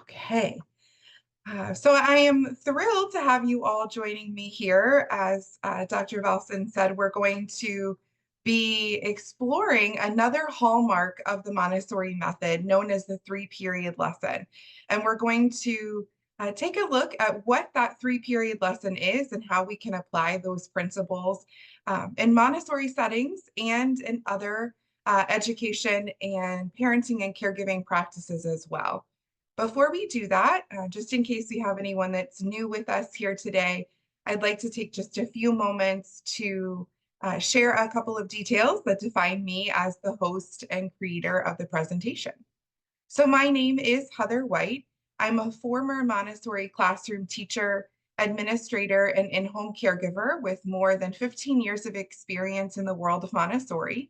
Okay. So I am thrilled to have you all joining me here. As Dr. Velson said, we're going to be exploring another hallmark of the Montessori method known as the three-period lesson. And we're going to take a look at what that three-period lesson is and how we can apply those principles in Montessori settings and in other education and parenting and caregiving practices as well. Before we do that, just in case we have anyone that's new with us here today, I'd like to take just a few moments to share a couple of details that define me as the host and creator of the presentation. So my name is Heather White. I'm a former Montessori classroom teacher, administrator, and in-home caregiver with more than 15 years of experience in the world of Montessori.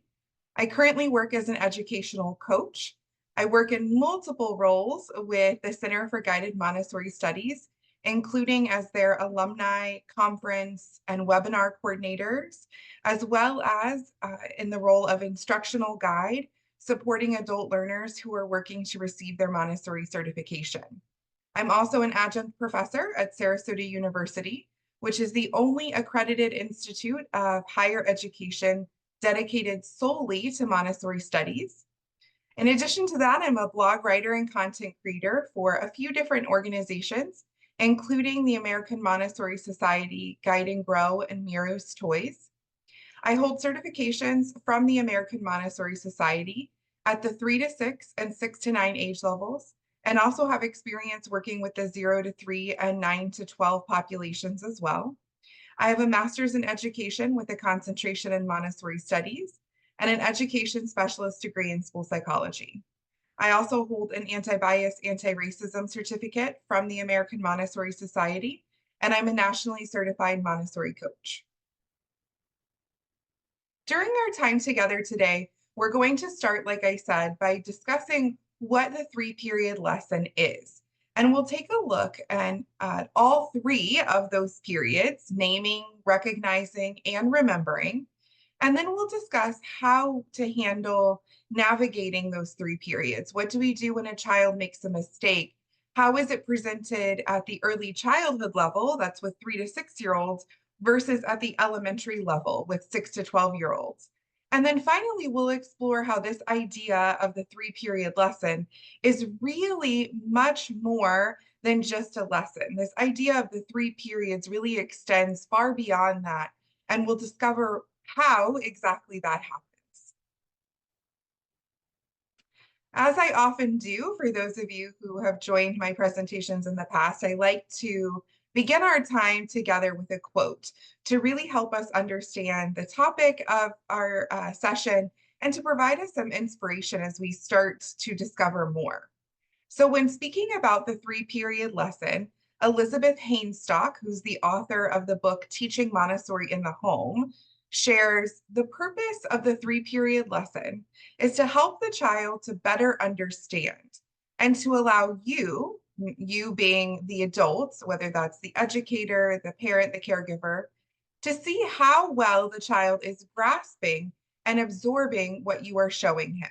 I currently work as an educational coach. I work in multiple roles with the Center for Guided Montessori Studies, including as their alumni, conference, and webinar coordinators, as well as in the role of instructional guide, supporting adult learners who are working to receive their Montessori certification. I'm also an adjunct professor at Sarasota University, which is the only accredited institute of higher education dedicated solely to Montessori studies. In addition to that, I'm a blog writer and content creator for a few different organizations, including the American Montessori Society, Guide and Grow, and Miro's Toys. I hold certifications from the American Montessori Society at the 3 to 6 and 6 to 9 age levels, and also have experience working with the 0 to 3 and 9 to 12 populations as well. I have a master's in education with a concentration in Montessori studies and an education specialist degree in school psychology. I also hold an anti-bias, anti-racism certificate from the American Montessori Society, and I'm a nationally certified Montessori coach. During our time together today, we're going to start, like I said, by discussing what the three-period lesson is. And we'll take a look at all three of those periods, naming, recognizing, and remembering. And then we'll discuss how to handle navigating those three periods. What do we do when a child makes a mistake? How is it presented at the early childhood level, that's with 3 to 6-year-olds, versus at the elementary level with 6 to 12-year-olds? And then finally, we'll explore how this idea of the three-period lesson is really much more than just a lesson. This idea of the three periods really extends far beyond that, and we'll discover how exactly that happens. As I often do, for those of you who have joined my presentations in the past, I like to begin our time together with a quote to really help us understand the topic of our session and to provide us some inspiration as we start to discover more. So when speaking about the three-period lesson, Elizabeth Hainstock, who's the author of the book Teaching Montessori in the Home, shares the purpose of the three-period lesson is to help the child to better understand and to allow you being the adults, whether that's the educator, the parent, the caregiver, to see how well the child is grasping and absorbing what you are showing him.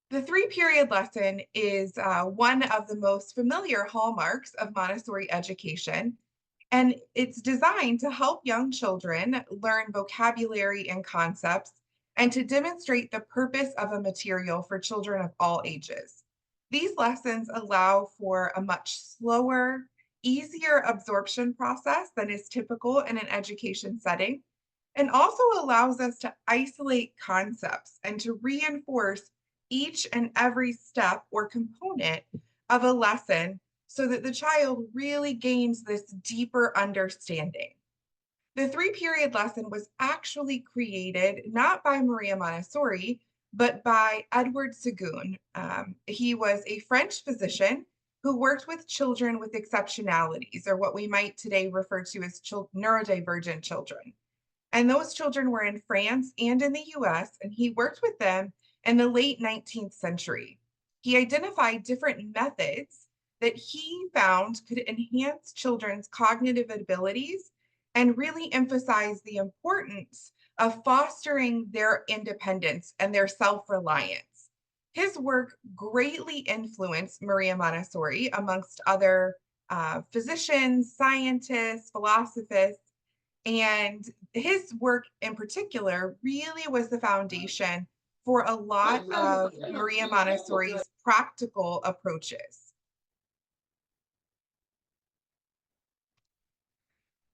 The three-period lesson is one of the most familiar hallmarks of Montessori education, and it's designed to help young children learn vocabulary and concepts and to demonstrate the purpose of a material for children of all ages. These lessons allow for a much slower, easier absorption process than is typical in an education setting, and also allows us to isolate concepts and to reinforce each and every step or component of a lesson so that the child really gains this deeper understanding. The three-period lesson was actually created not by Maria Montessori, but by Edward Segun. He was a French physician who worked with children with exceptionalities, or what we might today refer to as neurodivergent children. And those children were in France and in the US, and he worked with them in the late 19th century. He identified different methods that he found could enhance children's cognitive abilities and really emphasize the importance of fostering their independence and their self-reliance. His work greatly influenced Maria Montessori, amongst other physicians, scientists, philosophers, and his work in particular really was the foundation for a lot of Maria Montessori's practical approaches.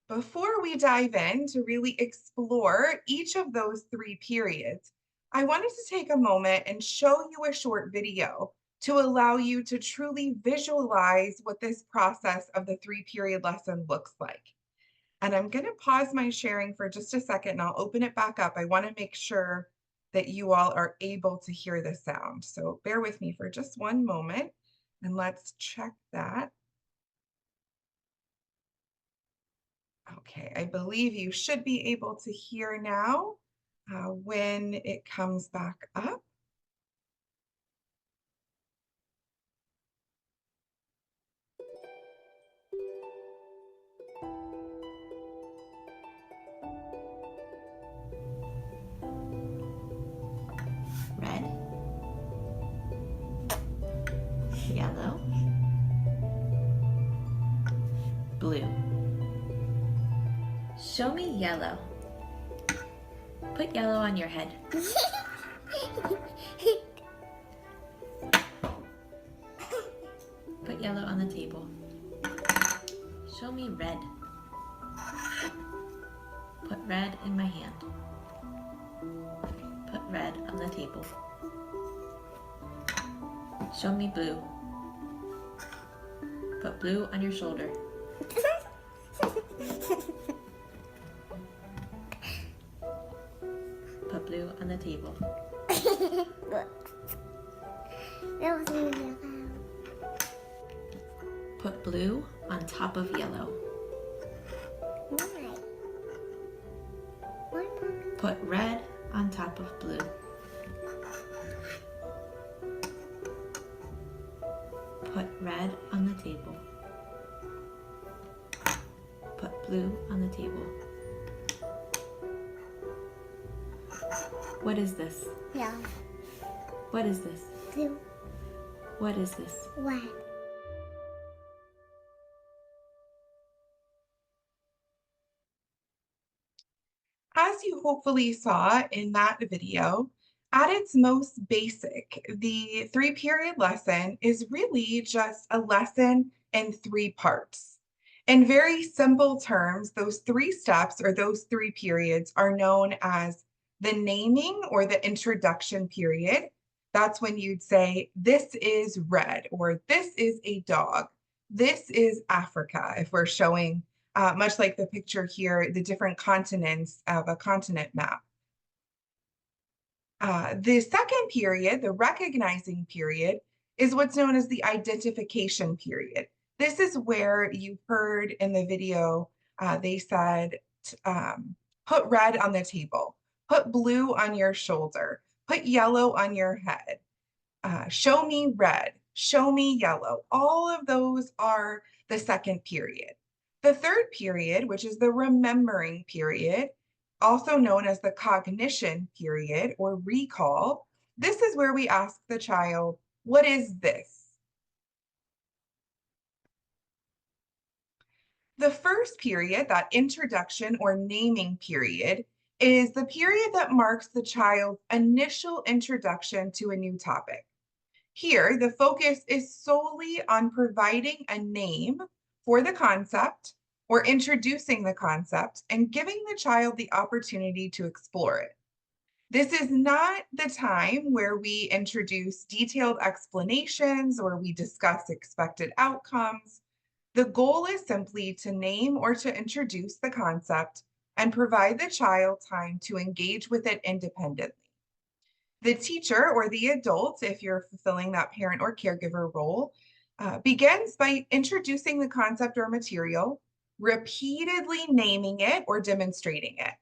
Before we dive in to really explore each of those three periods, I wanted to take a moment and show you a short video to allow you to truly visualize what this process of the three-period lesson looks like. And I'm going to pause my sharing for just a second and I'll open it back up. I want to make sure that you all are able to hear the sound. So bear with me for just one moment and let's check that. Okay, I believe you should be able to hear now when it comes back up. Red, yellow, blue. Show me yellow. Put yellow on your head. Put yellow on the table. Show me red. Put red in my hand. Put red on the table. Show me blue. Put blue on your shoulder. Put blue on the table. Put blue on top of yellow. Put red on top of blue. Put red on the table. Put blue on the table. What is this? Yeah. What is this? Blue. What is this? Red. As you hopefully saw in that video, at its most basic, the three-period lesson is really just a lesson in three parts. In very simple terms, those three steps or those three periods are known as the naming or the introduction period. That's when you'd say, this is red, or this is a dog. This is Africa, if we're showing much like the picture here, the different continents of a continent map. The second period, the recognizing period, is what's known as the identification period. This is where you heard in the video, they said, put red on the table, put blue on your shoulder, put yellow on your head, show me red, show me yellow. All of those are the second period. The third period, which is the remembering period, also known as the cognition period or recall, this is where we ask the child, what is this? The first period, that introduction or naming period, is the period that marks the child's initial introduction to a new topic. Here, the focus is solely on providing a name for the concept or introducing the concept and giving the child the opportunity to explore it. This is not the time where we introduce detailed explanations or we discuss expected outcomes. The goal is simply to name or to introduce the concept and provide the child time to engage with it independently. The teacher or the adult, if you're fulfilling that parent or caregiver role, begins by introducing the concept or material, repeatedly naming it or demonstrating it.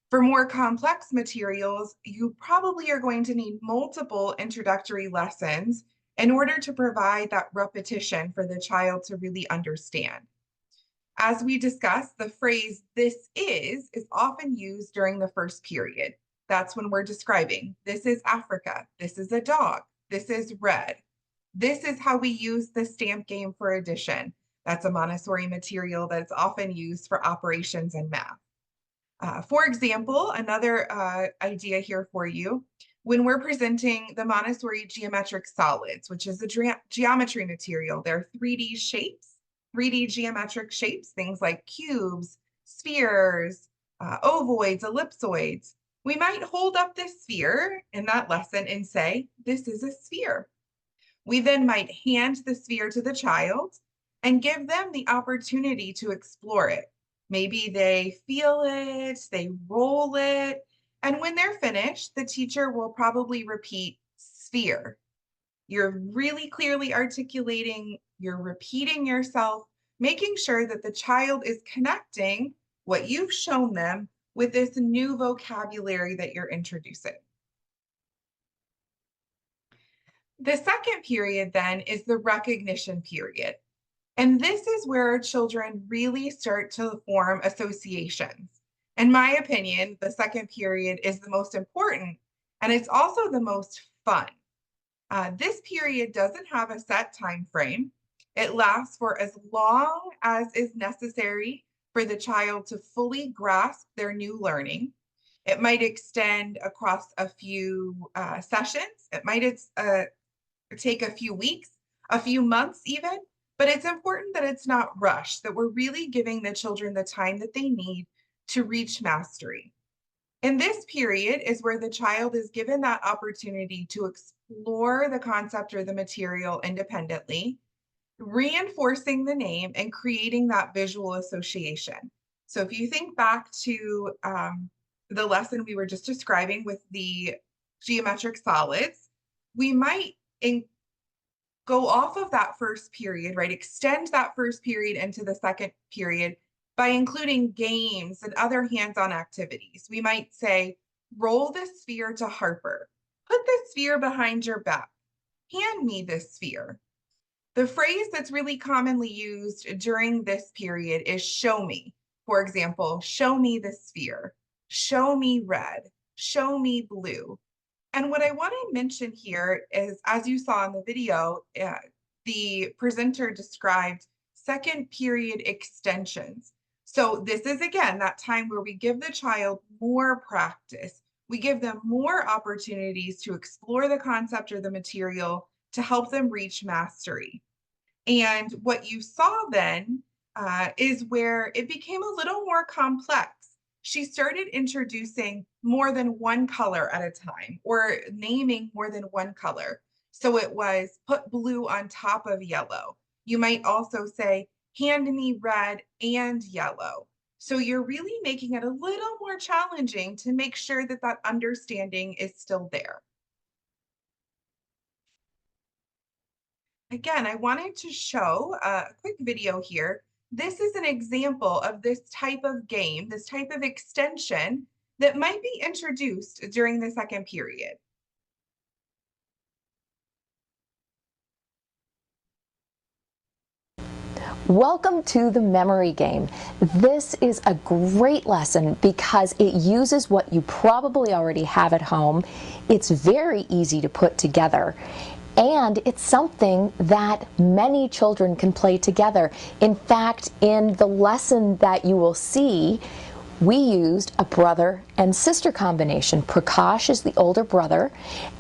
For more complex materials, you probably are going to need multiple introductory lessons in order to provide that repetition for the child to really understand. As we discussed, the phrase "this is" often used during the first period. That's when we're describing, this is Africa, this is a dog, This is red. This is how we use the stamp game for addition. That's a Montessori material that's often used for operations and math. For example, another idea here for you, when we're presenting the Montessori geometric solids, which is a geometry material, they're 3D shapes, 3D geometric shapes, things like cubes, spheres, ovoids, ellipsoids. We might hold up this sphere in that lesson and say, this is a sphere. We then might hand the sphere to the child and give them the opportunity to explore it. Maybe they feel it, they roll it, and when they're finished, the teacher will probably repeat sphere. You're really clearly articulating, you're repeating yourself, making sure that the child is connecting what you've shown them with this new vocabulary that you're introducing. The second period then is the recognition period. And this is where children really start to form associations. In my opinion, the second period is the most important, and it's also the most fun. This period doesn't have a set time frame. It lasts for as long as is necessary for the child to fully grasp their new learning. It might extend across a few sessions. It might take a few weeks, a few months even, but it's important that it's not rushed, that we're really giving the children the time that they need to reach mastery. In this period is where the child is given that opportunity to explore the concept or the material independently, reinforcing the name and creating that visual association. So if you think back to the lesson we were just describing with the geometric solids, we might go off of that first period, right? Extend that first period into the second period by including games and other hands-on activities. We might say, roll the sphere to Harper. Put the sphere behind your back. Hand me this sphere. The phrase that's really commonly used during this period is show me. For example, show me the sphere. Show me red. Show me blue. And what I want to mention here is, as you saw in the video, the presenter described second period extensions. So this is, again, that time where we give the child more practice. We give them more opportunities to explore the concept or the material to help them reach mastery. And what you saw then is where it became a little more complex. She started introducing more than one color at a time, or naming more than one color. So it was put blue on top of yellow. You might also say, hand me red and yellow. So you're really making it a little more challenging to make sure that that understanding is still there. Again, I wanted to show a quick video here. This is an example of this type of game, this type of extension that might be introduced during the second period. Welcome to the memory game. This is a great lesson because it uses what you probably already have at home. It's very easy to put together. And it's something that many children can play together. In fact, in the lesson that you will see, we used a brother and sister combination. Prakash is the older brother,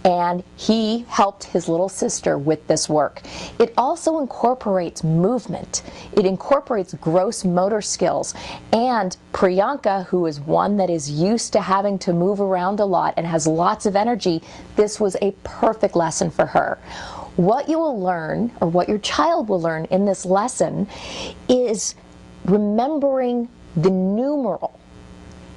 and he helped his little sister with this work. It also incorporates movement. It incorporates gross motor skills. And Priyanka, who is one that is used to having to move around a lot and has lots of energy, this was a perfect lesson for her. What you will learn, or what your child will learn in this lesson, is remembering the numeral,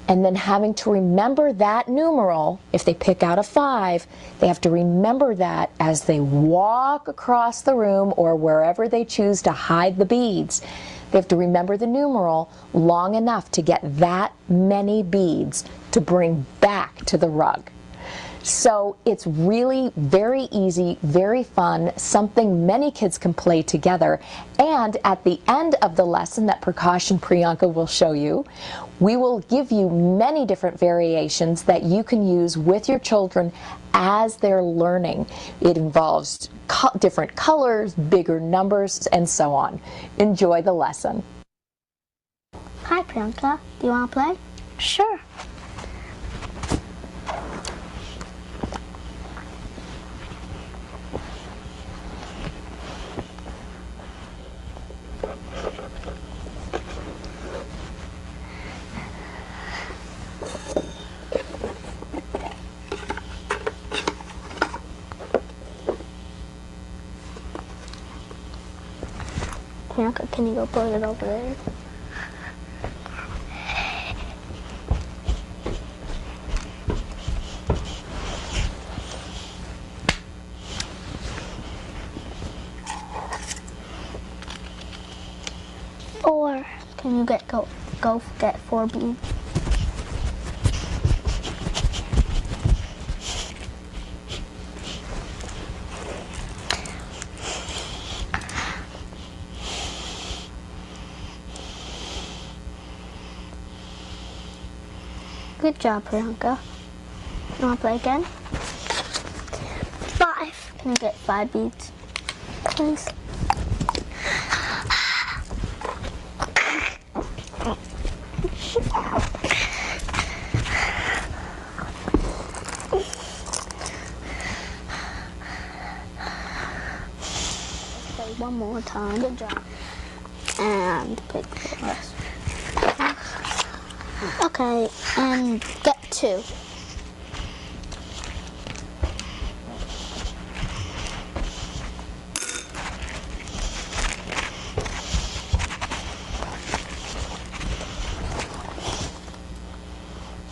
and then having to remember that numeral. If they pick out a 5, they have to remember that as they walk across the room or wherever they choose to hide the beads. They have to remember the numeral long enough to get that many beads to bring back to the rug. So it's really very easy, very fun, something many kids can play together. And at the end of the lesson that Precaution Priyanka will show you, we will give you many different variations that you can use with your children as they're learning. It involves different colors, bigger numbers, and so on. Enjoy the lesson. Hi Priyanka, do you want to play? Sure. Priyanka, can you go put it over there? Or can you go get 4 beads? Good job, Priyanka. You want to play again? 5. Can you get 5 beads, please? Play one more time. Good job. And pick the rest. Okay, and get 2.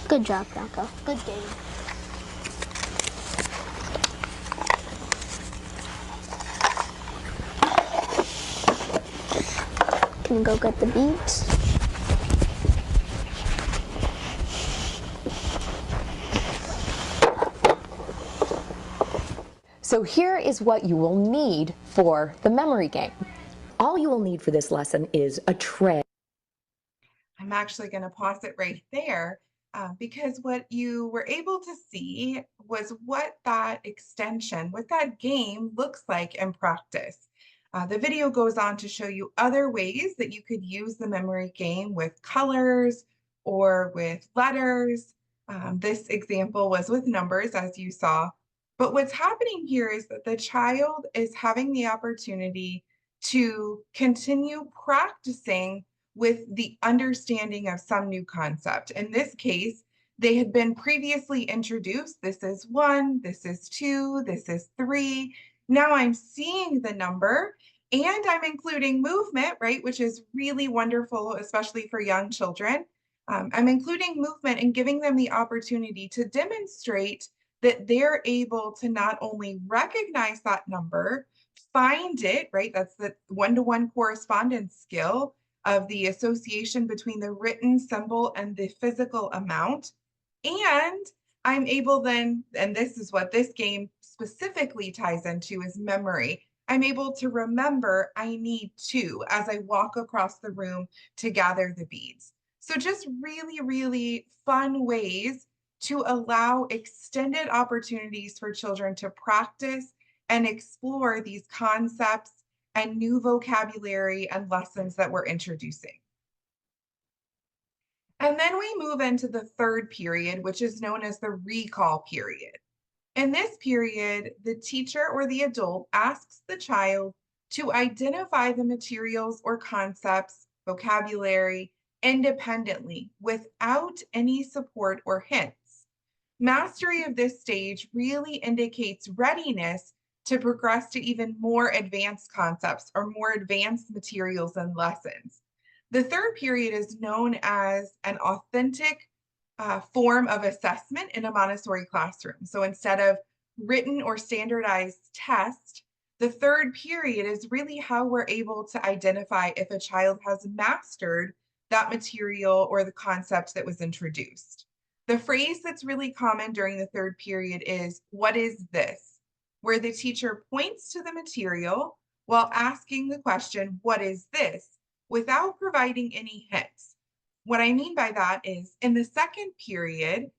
Good job, Priyanka. Good game. Can you go get the beads? So here is what you will need for the memory game. All you will need for this lesson is a tray. I'm actually going to pause it right there because what you were able to see was what that extension, what that game looks like in practice. The video goes on to show you other ways that you could use the memory game with colors or with letters. This example was with numbers, as you saw. But what's happening here is that the child is having the opportunity to continue practicing with the understanding of some new concept. In this case, they had been previously introduced. This is 1, this is 2, this is 3. Now I'm seeing the number and I'm including movement, right, which is really wonderful, especially for young children. I'm including movement and giving them the opportunity to demonstrate that they're able to not only recognize that number, find it, right? That's the one-to-one correspondence skill of the association between the written symbol and the physical amount. And I'm able then, and this is what this game specifically ties into, is memory. I'm able to remember I need 2 as I walk across the room to gather the beads. So just really, really fun ways to allow extended opportunities for children to practice and explore these concepts and new vocabulary and lessons that we're introducing. And then we move into the third period, which is known as the recall period. In this period, the teacher or the adult asks the child to identify the materials or concepts, vocabulary, independently without any support or hints. Mastery of this stage really indicates readiness to progress to even more advanced concepts or more advanced materials and lessons. The third period is known as an authentic form of assessment in a Montessori classroom. So instead of written or standardized test, the third period is really how we're able to identify if a child has mastered that material or the concept that was introduced. The phrase that's really common during the third period is, "What is this?" where the teacher points to the material while asking the question, "What is this?" without providing any hints. What I mean by that is in the second period,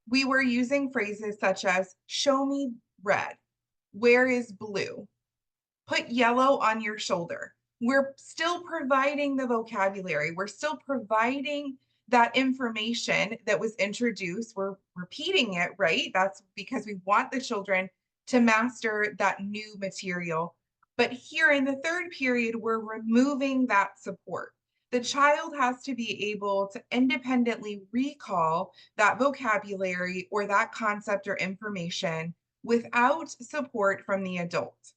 we were using phrases such as, "Show me red," "Where is blue?" "Put yellow on your shoulder." We're still providing the vocabulary. We're still providing that information that was introduced. We're repeating it, right? That's because we want the children to master that new material. But here in the third period, we're removing that support. The child has to be able to independently recall that vocabulary or that concept or information without support from the adult.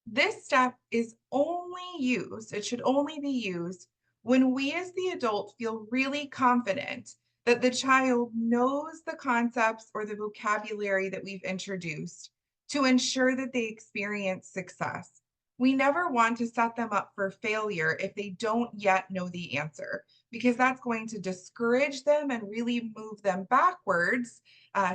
This step is only used, it should only be used when we as the adult feel really confident that the child knows the concepts or the vocabulary that we've introduced to ensure that they experience success. We never want to set them up for failure if they don't yet know the answer, because that's going to discourage them and really move them backwards,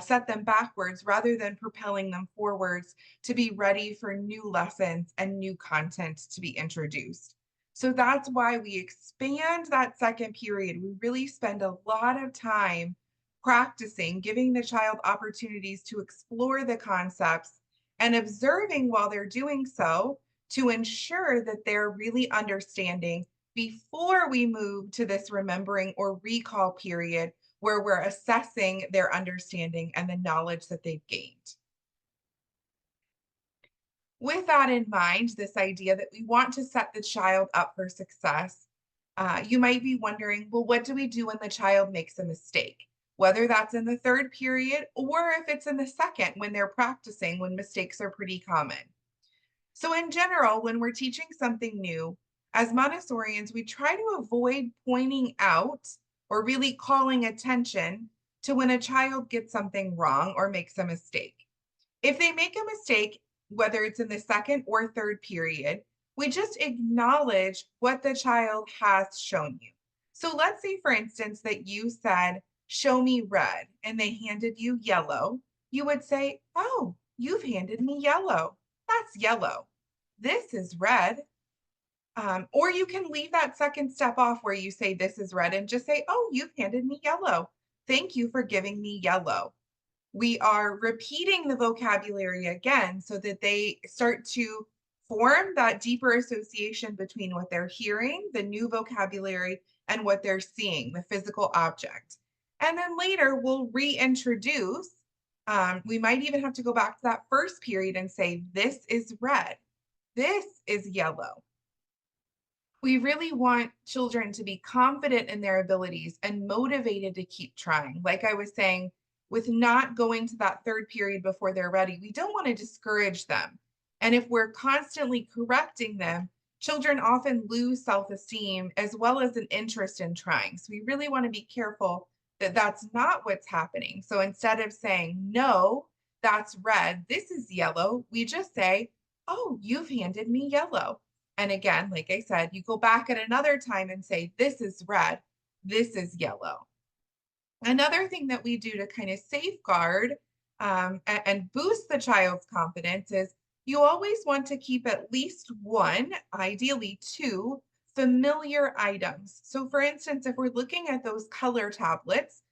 set them backwards rather than propelling them forwards to be ready for new lessons and new content to be introduced. So that's why we expand that second period. We really spend a lot of time practicing, giving the child opportunities to explore the concepts and observing while they're doing so to ensure that they're really understanding before we move to this remembering or recall period where we're assessing their understanding and the knowledge that they've gained. With that in mind, this idea that we want to set the child up for success, you might be wondering, well, what do we do when the child makes a mistake? Whether that's in the third period or if it's in the second when they're practicing, when mistakes are pretty common. So, in general, when we're teaching something new, as Montessorians, we try to avoid pointing out or really calling attention to when a child gets something wrong or makes a mistake. If they make a mistake, whether it's in the second or third period, we just acknowledge what the child has shown you. So let's say, for instance, that you said, "Show me red," and they handed you yellow. You would say, "Oh, you've handed me yellow. That's yellow. This is red." Or you can leave that second step off where you say, "This is red," and just say, "Oh, you've handed me yellow. Thank you for giving me yellow." We are repeating the vocabulary again so that they start to form that deeper association between what they're hearing, the new vocabulary, and what they're seeing, the physical object. And then later we'll reintroduce, we might even have to go back to that first period and say, "This is red, this is yellow." We really want children to be confident in their abilities and motivated to keep trying. Like I was saying, with not going to that third period before they're ready, we don't want to discourage them. And if we're constantly correcting them, children often lose self-esteem as well as an interest in trying. So we really want to be careful that that's not what's happening. So instead of saying, "No, that's red, this is yellow," we just say, "Oh, you've handed me yellow." And again, like I said, you go back at another time and say, "This is red, this is yellow." Another thing that we do to kind of safeguard and boost the child's confidence is you always want to keep at least one, ideally two, familiar items. So, for instance, if we're looking at those color tablets,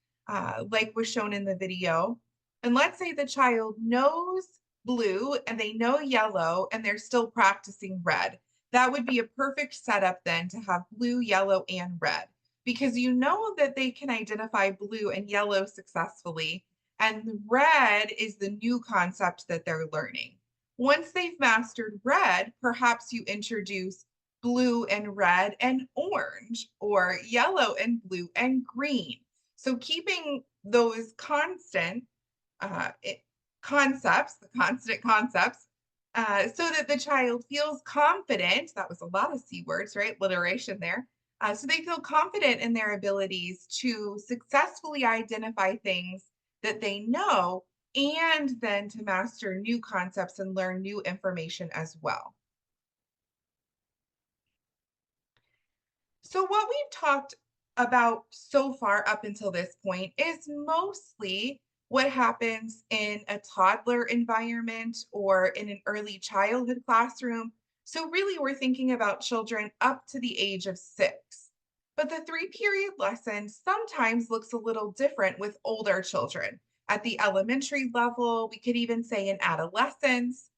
like was shown in the video, and let's say the child knows blue and they know yellow and they're still practicing red, that would be a perfect setup then to have blue, yellow, and red because you know that they can identify blue and yellow successfully, and red is the new concept that they're learning. Once they've mastered red, perhaps you introduce blue and red and orange, or yellow and blue and green. So keeping those constant uh, concepts, the constant concepts, so that the child feels confident. That was a lot of C words, right? Alliteration there. So they feel confident in their abilities to successfully identify things that they know and then to master new concepts and learn new information as well. So what we've talked about so far up until this point is mostly what happens in a toddler environment or in an early childhood classroom. So really we're thinking about children up to the age of 6. But the 3-period lesson sometimes looks a little different with older children. At the elementary level, we could even say in adolescence.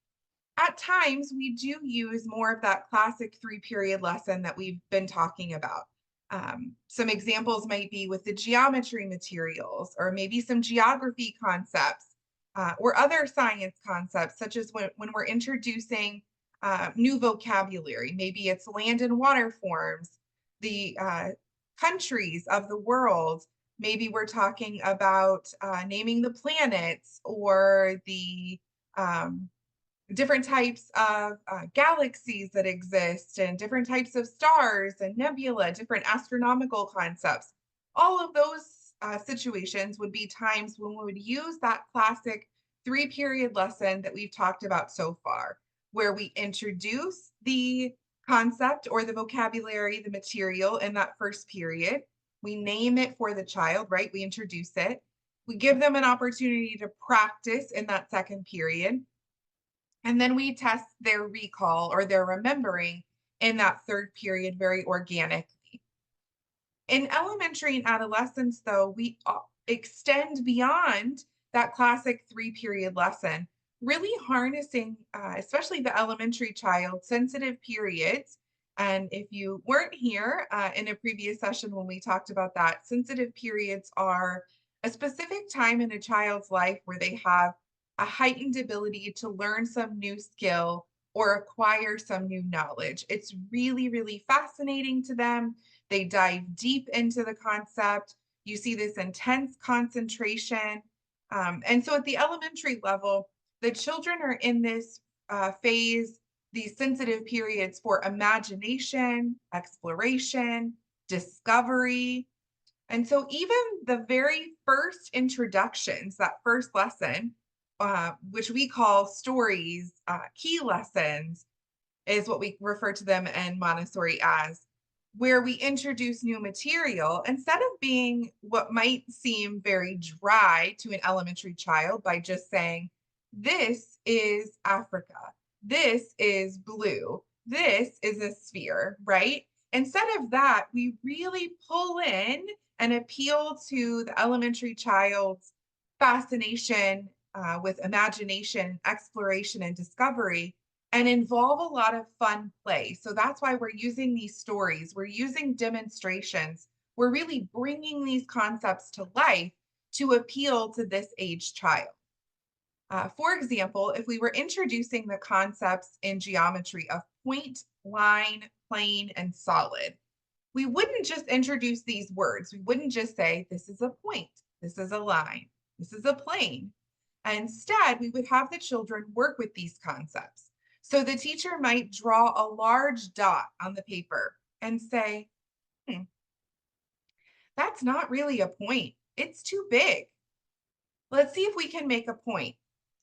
At times, we do use more of that classic 3-period lesson that we've been talking about. Some examples might be with the geometry materials, or maybe some geography concepts, or other science concepts, such as when we're introducing new vocabulary. Maybe it's land and water forms, the countries of the world. Maybe we're talking about naming the planets or the different types of galaxies that exist and different types of stars and nebula, different astronomical concepts. All of those situations would be times when we would use that classic 3-period lesson that we've talked about so far, where we introduce the concept or the vocabulary, the material in that first period. We name it for the child, right? We introduce it. We give them an opportunity to practice in that second period. And then we test their recall or their remembering in that third period very organically. In elementary and adolescence, though, we extend beyond that classic 3-period lesson, really harnessing, especially the elementary child, sensitive periods. And if you weren't here in a previous session when we talked about that, sensitive periods are a specific time in a child's life where they have a heightened ability to learn some new skill or acquire some new knowledge. It's really, really fascinating to them. They dive deep into the concept. You see this intense concentration. And so at the elementary level, the children are in this phase, these sensitive periods for imagination, exploration, discovery. And so even the very first introductions, that first lesson, which we call stories, key lessons, is what we refer to them in Montessori as, where we introduce new material instead of being what might seem very dry to an elementary child by just saying, this is Africa, this is blue, this is a sphere, right? Instead of that, we really pull in and appeal to the elementary child's fascination with imagination, exploration, and discovery, and involve a lot of fun play. So that's why we're using these stories, we're using demonstrations, we're really bringing these concepts to life to appeal to this age child. For example, if we were introducing the concepts in geometry of point, line, plane, and solid, we wouldn't just introduce these words. We wouldn't just say, this is a point, this is a line, this is a plane. Instead, we would have the children work with these concepts. So the teacher might draw a large dot on the paper and say, that's not really a point. It's too big. Let's see if we can make a point.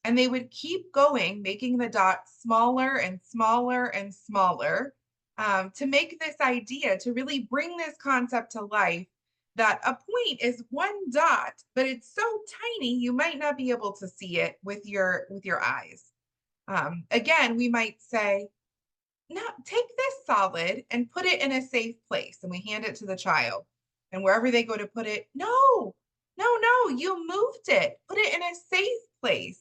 And they would keep going, making the dot smaller and smaller and smaller to make this idea, to really bring this concept to life, that a point is one dot, but it's so tiny you might not be able to see it with your eyes. Again, we might say, now take this solid and put it in a safe place, and we hand it to the child. And wherever they go to put it, no, you moved it, put it in a safe place.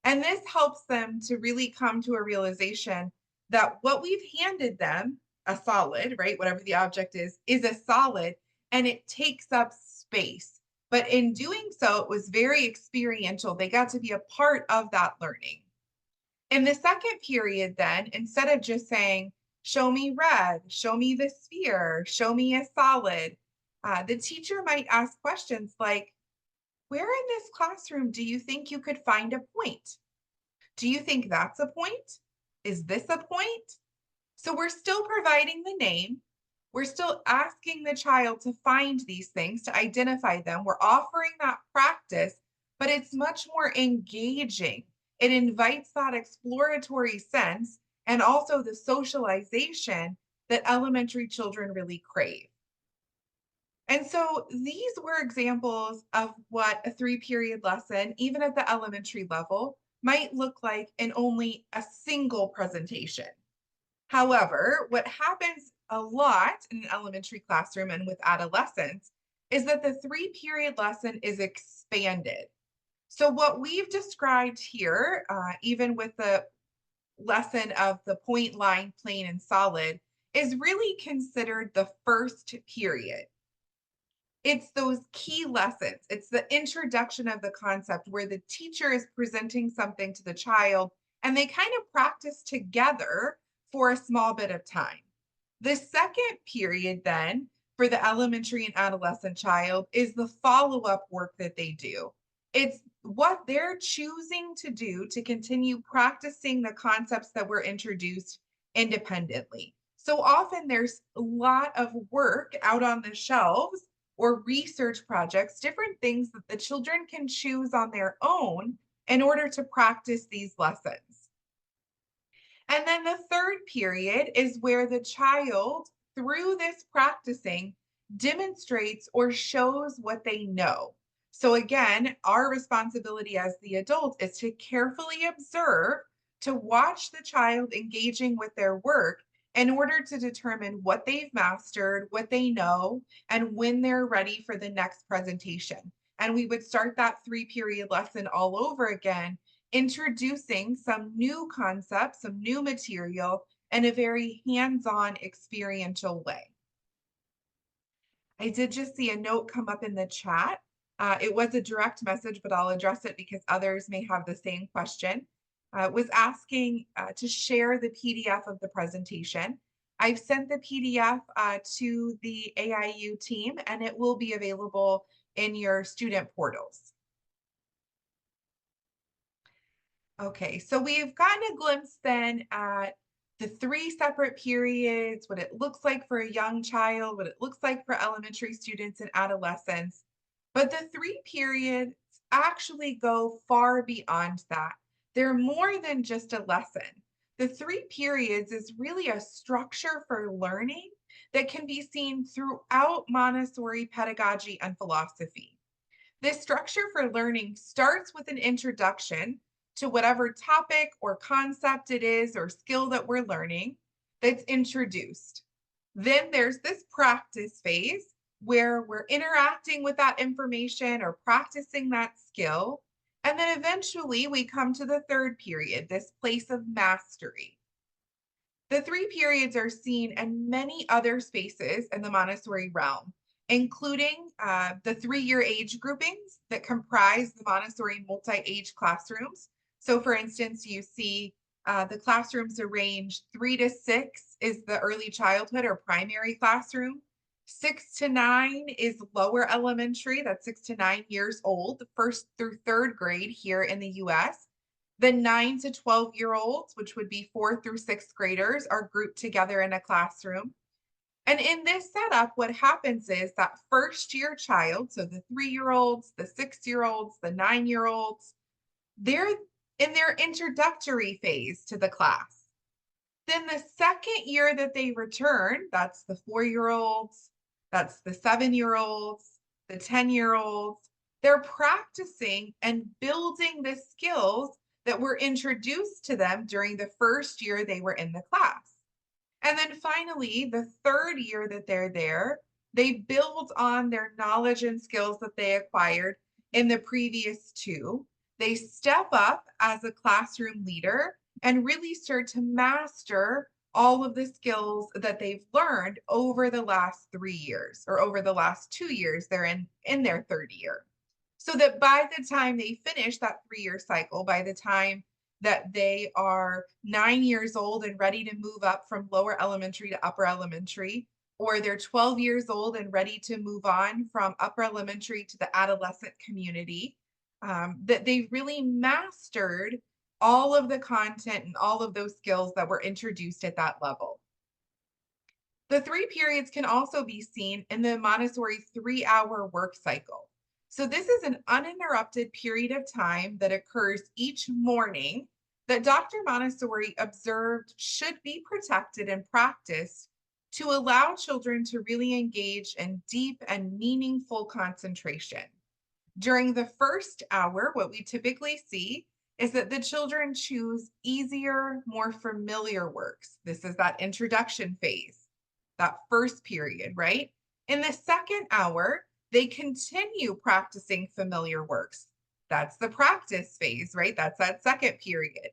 And this helps them to really come to a realization that what we've handed them, a solid, right, whatever the object is a solid, and it takes up space. But in doing so, it was very experiential. They got to be a part of that learning. In the second period, then, instead of just saying, show me red, show me the sphere, show me a solid, the teacher might ask questions like, where in this classroom do you think you could find a point? Do you think that's a point? Is this a point? So we're still providing the name. We're still asking the child to find these things, to identify them. We're offering that practice, but it's much more engaging. It invites that exploratory sense and also the socialization that elementary children really crave. And so these were examples of what a 3-period lesson, even at the elementary level, might look like in only a single presentation. However, what happens a lot in an elementary classroom and with adolescents is that the 3-period lesson is expanded. So what we've described here, even with the lesson of the point, line, plane, and solid, is really considered the first period. It's those key lessons. It's the introduction of the concept where the teacher is presenting something to the child and they kind of practice together for a small bit of time. The second period, then, for the elementary and adolescent child is the follow-up work that they do. It's what they're choosing to do to continue practicing the concepts that were introduced independently. So often there's a lot of work out on the shelves or research projects, different things that the children can choose on their own in order to practice these lessons. And then the third period is where the child, through this practicing, demonstrates or shows what they know. So again, our responsibility as the adult is to carefully observe, to watch the child engaging with their work in order to determine what they've mastered, what they know, and when they're ready for the next presentation. And we would start that 3-period lesson all over again, introducing some new concepts, some new material in a very hands-on experiential way. I did just see a note come up in the chat. It was a direct message, but I'll address it because others may have the same question. Was asking to share the PDF of the presentation. I've sent the PDF to the AIU team and it will be available in your student portals. Okay, so we've gotten a glimpse then at the 3 separate periods, what it looks like for a young child, what it looks like for elementary students and adolescents. But the 3 periods actually go far beyond that. They're more than just a lesson. The 3 periods is really a structure for learning that can be seen throughout Montessori pedagogy and philosophy. This structure for learning starts with an introduction to whatever topic or concept it is or skill that we're learning that's introduced. Then there's this practice phase where we're interacting with that information or practicing that skill. And then eventually we come to the third period, this place of mastery. The 3 periods are seen in many other spaces in the Montessori realm, including the 3-year age groupings that comprise the Montessori multi-age classrooms. So for instance, you see the classrooms arranged 3 to 6 is the early childhood or primary classroom. 6 to 9 is lower elementary, that's 6 to 9 years old, first through third grade here in the US. The 9 to 12-year-olds, which would be 4th through 6th graders, are grouped together in a classroom. And in this setup, what happens is that first year child, so the 3-year-olds, the 6-year-olds, the 9-year-olds, they're in their introductory phase to the class. Then the second year that they return, that's the 4-year-olds, that's the 7-year-olds, the 10-year-olds, they're practicing and building the skills that were introduced to them during the first year they were in the class. And then finally, the third year that they're there, they build on their knowledge and skills that they acquired in the previous 2. They step up as a classroom leader and really start to master all of the skills that they've learned over the last 3 years or over the last 2 years they're in their third year. So that by the time they finish that 3-year cycle, by the time that they are 9 years old and ready to move up from lower elementary to upper elementary, or they're 12 years old and ready to move on from upper elementary to the adolescent community, that they've really mastered all of the content and all of those skills that were introduced at that level. The 3 periods can also be seen in the Montessori 3-hour work cycle. So this is an uninterrupted period of time that occurs each morning that Dr. Montessori observed should be protected and practiced to allow children to really engage in deep and meaningful concentration. During the first hour, what we typically see is that the children choose easier, more familiar works. This is that introduction phase, that first period, right? In the second hour, they continue practicing familiar works. That's the practice phase, right? That's that second period.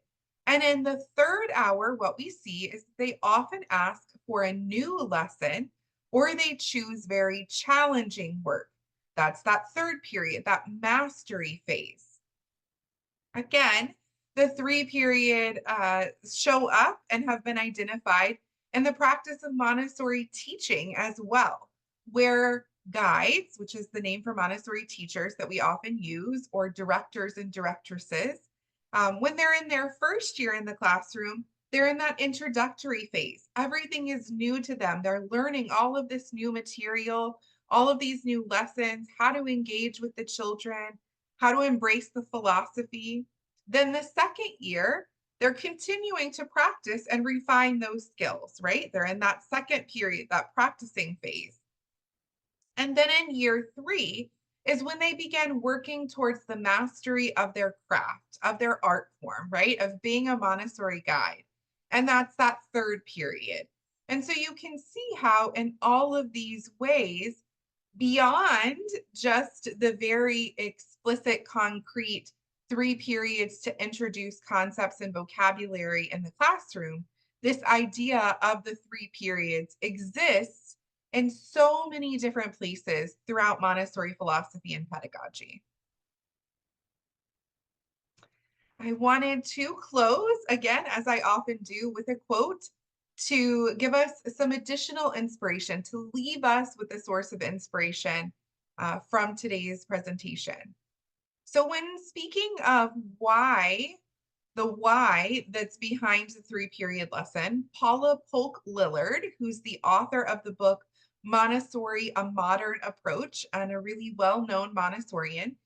And in the third hour, what we see is they often ask for a new lesson or they choose very challenging work. That's that third period, that mastery phase. Again, the three period show up and have been identified in the practice of Montessori teaching as well, where guides, which is the name for Montessori teachers that we often use, or directors and directresses, when they're in their first year in the classroom, they're in that introductory phase. Everything is new to them. They're learning all of this new material, all of these new lessons, how to engage with the children, how to embrace the philosophy. Then the second year, they're continuing to practice and refine those skills, right? They're in that second period, that practicing phase. And then in year 3 is when they begin working towards the mastery of their craft, of their art form, right? Of being a Montessori guide. And that's that third period. And so you can see how in all of these ways, beyond just the very explicit, concrete 3 periods to introduce concepts and vocabulary in the classroom, this idea of the 3 periods exists in so many different places throughout Montessori philosophy and pedagogy. I wanted to close again, as I often do, with a quote to give us some additional inspiration, to leave us with a source of inspiration from today's presentation. So when speaking of the why that's behind the 3 period lesson, Paula Polk Lillard, who's the author of the book Montessori, A Modern Approach, and a really well-known Montessorian,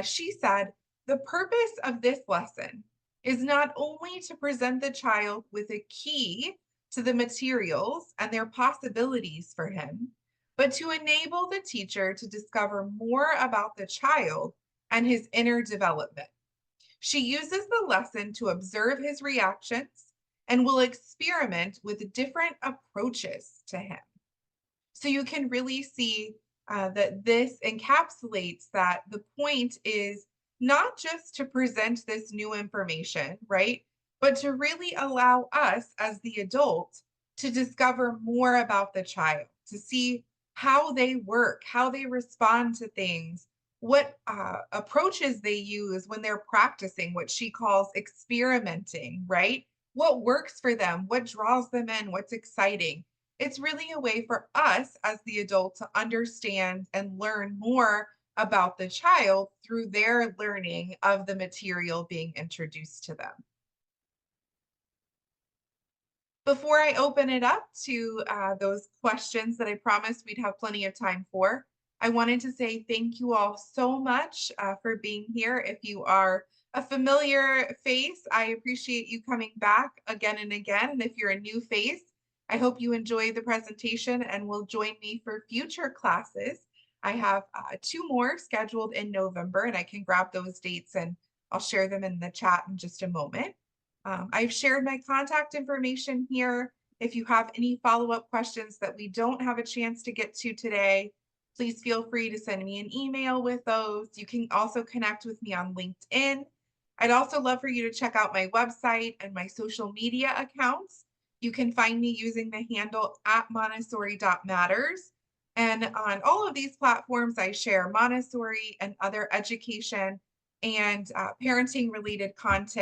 she said, the purpose of this lesson is not only to present the child with a key to the materials and their possibilities for him, but to enable the teacher to discover more about the child and his inner development. She uses the lesson to observe his reactions and will experiment with different approaches to him. So you can really see that this encapsulates that the point is not just to present this new information, right? But to really allow us as the adult to discover more about the child, to see how they work, how they respond to things, what approaches they use when they're practicing, what she calls experimenting, right? What works for them, what draws them in, what's exciting. It's really a way for us as the adult to understand and learn more about the child through their learning of the material being introduced to them. Before I open it up to those questions that I promised we'd have plenty of time for, I wanted to say thank you all so much for being here. If you are a familiar face, I appreciate you coming back again and again. And if you're a new face, I hope you enjoy the presentation and will join me for future classes. I have 2 more scheduled in November, and I can grab those dates and I'll share them in the chat in just a moment. I've shared my contact information here. If you have any follow-up questions that we don't have a chance to get to today, please feel free to send me an email with those. You can also connect with me on LinkedIn. I'd also love for you to check out my website and my social media accounts. You can find me using the handle @montessori.matters. And on all of these platforms, I share Montessori and other education and parenting related content